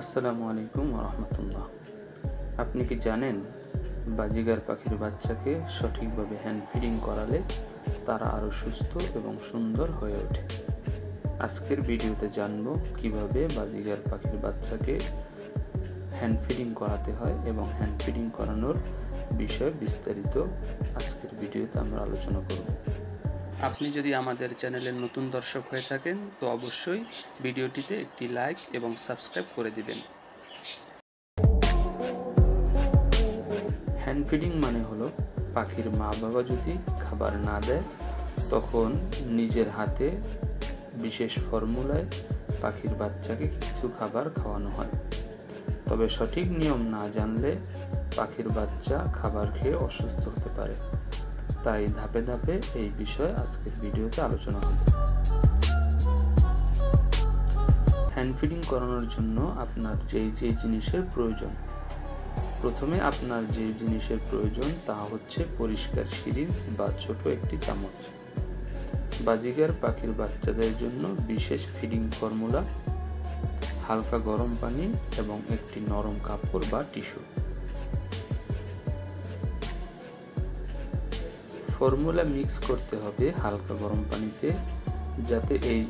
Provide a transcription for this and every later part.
আসসালামু আলাইকুম ওয়া রাহমাতুল্লাহ। আপনি কি জানেন বাজিগার পাখির বাচ্চাকে সঠিকভাবে হ্যান্ড ফিডিং করালে তারা আরও সুস্থ এবং সুন্দর হয়ে ওঠে। আজকের ভিডিওতে জানব কিভাবে বাজিগার পাখির বাচ্চাকে হ্যান্ড ফিডিং করাতে হয় এবং হ্যান্ড ফিডিং করানোর বিষয়ে বিস্তারিত আজকের ভিডিওতে আমরা আলোচনা করব। আপনি যদি আমাদের চ্যানেলের নতুন দর্শক হয়ে থাকেন তো অবশ্যই ভিডিওটিতে একটি লাইক এবং সাবস্ক্রাইব করে দিবেন। হ্যান্ড ফিডিং মানে হলো পাখির মা বাবা যদি খাবার না দেয় তখন নিজের হাতে বিশেষ ফর্মুলায় পাখির বাচ্চাকে কিছু খাবার খাওয়ানো হয়। তবে সঠিক নিয়ম না জানলে পাখির বাচ্চা খাবার খেয়ে অসুস্থ হতে পারে। তাই ধাপে ধাপে এই বিষয়ে আজকের ভিডিওতে আলোচনা হবে। হ্যান্ড ফিডিং করানোর জন্য আপনার যেই জিনিসের প্রয়োজন, প্রথমে আপনার যে জিনিসের প্রয়োজন তা হচ্ছে পরিষ্কার সিরিঞ্জ বা ছোট একটি চামচ। বাজিগার পাখির বাচ্চাদের জন্য বিশেষ ফিডিং ফর্মুলা, হালকা গরম পানি এবং একটি নরম কাপড় বা টিস্যু। ফর্মুলা মিক্স করতে হবে হালকা গরম পানিতে, যাতে এই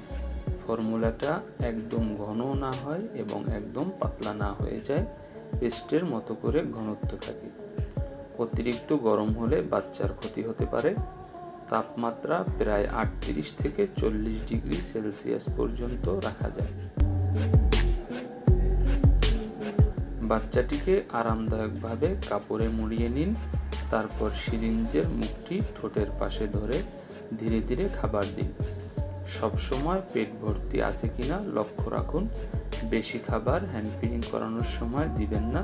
ফর্মুলাটা একদম ঘন না হয় এবং একদম পাতলা না হয়ে যায়, পেস্টের মতো করে ঘনত্ব থাকে। অতিরিক্ত গরম হলে বাচ্চার ক্ষতি হতে পারে। তাপমাত্রা প্রায় 38 থেকে 40 ডিগ্রি সেলসিয়াস পর্যন্ত রাখা যায়। বাচ্চাটিকে আরামদায়কভাবে কাপড়ে মুড়িয়ে নিন। তারপর সিরিঞ্জের মুখটি ঠোঁটের পাশে ধরে ধীরে ধীরে খাবার দিন। সবসময় পেট ভর্তি আছে কিনা লক্ষ্য রাখুন। বেশি খাবার হ্যান্ড ফিডিং করানোর সময় দিবেন না।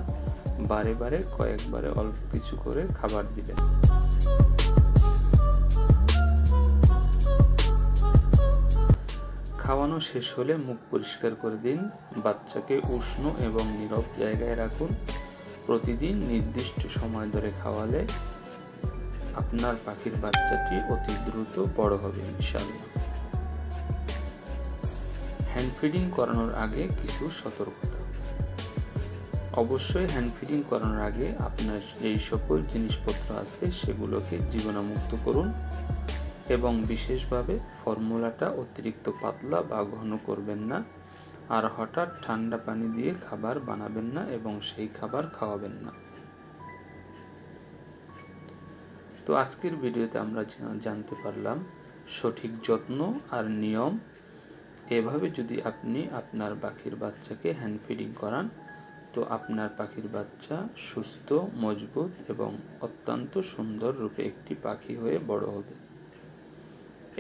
বারে বারে কয়েকবারে অল্প কিছু করে খাবার দিবেন। খাওয়ানো শেষ হলে মুখ পরিষ্কার করে দিন। বাচ্চাকে উষ্ণ এবং নীরব জায়গায় রাখুন। প্রতিদিন নির্দিষ্ট সময় ধরে খাওয়ালে আপনার পাখির বাচ্চাটি অতি দ্রুত বড় হবে ইনশাআল্লাহ। হ্যান্ড ফিডিং করানোর আগে কিছু সতর্কতা। অবশ্যই হ্যান্ড ফিডিং করানোর আগে আপনার এই সকল জিনিসপত্র আছে সেগুলোকে জীবাণুমুক্ত করুন এবং বিশেষভাবে ফর্মুলাটা অতিরিক্ত পাতলা বা ঘন করবেন না। আর হঠাৎ ঠান্ডা পানি দিয়ে খাবার বানাবেন না এবং সেই খাবার খাওয়াবেন না। তো আজকের ভিডিওতে আমরা জানতে পারলাম সঠিক যত্ন আর নিয়ম। এভাবে যদি আপনি আপনার পাখির বাচ্চাকে হ্যান্ড ফিডিং করান তো আপনার পাখির বাচ্চা সুস্থ, মজবুত এবং অত্যন্ত সুন্দর রূপে একটি পাখি হয়ে বড় হবে।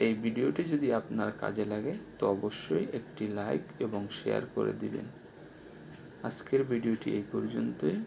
এই ভিডিওটি যদি আপনার কাজে লাগে তো অবশ্যই একটি লাইক এবং শেয়ার করে দিবেন। আজকের ভিডিওটি এই পর্যন্তই।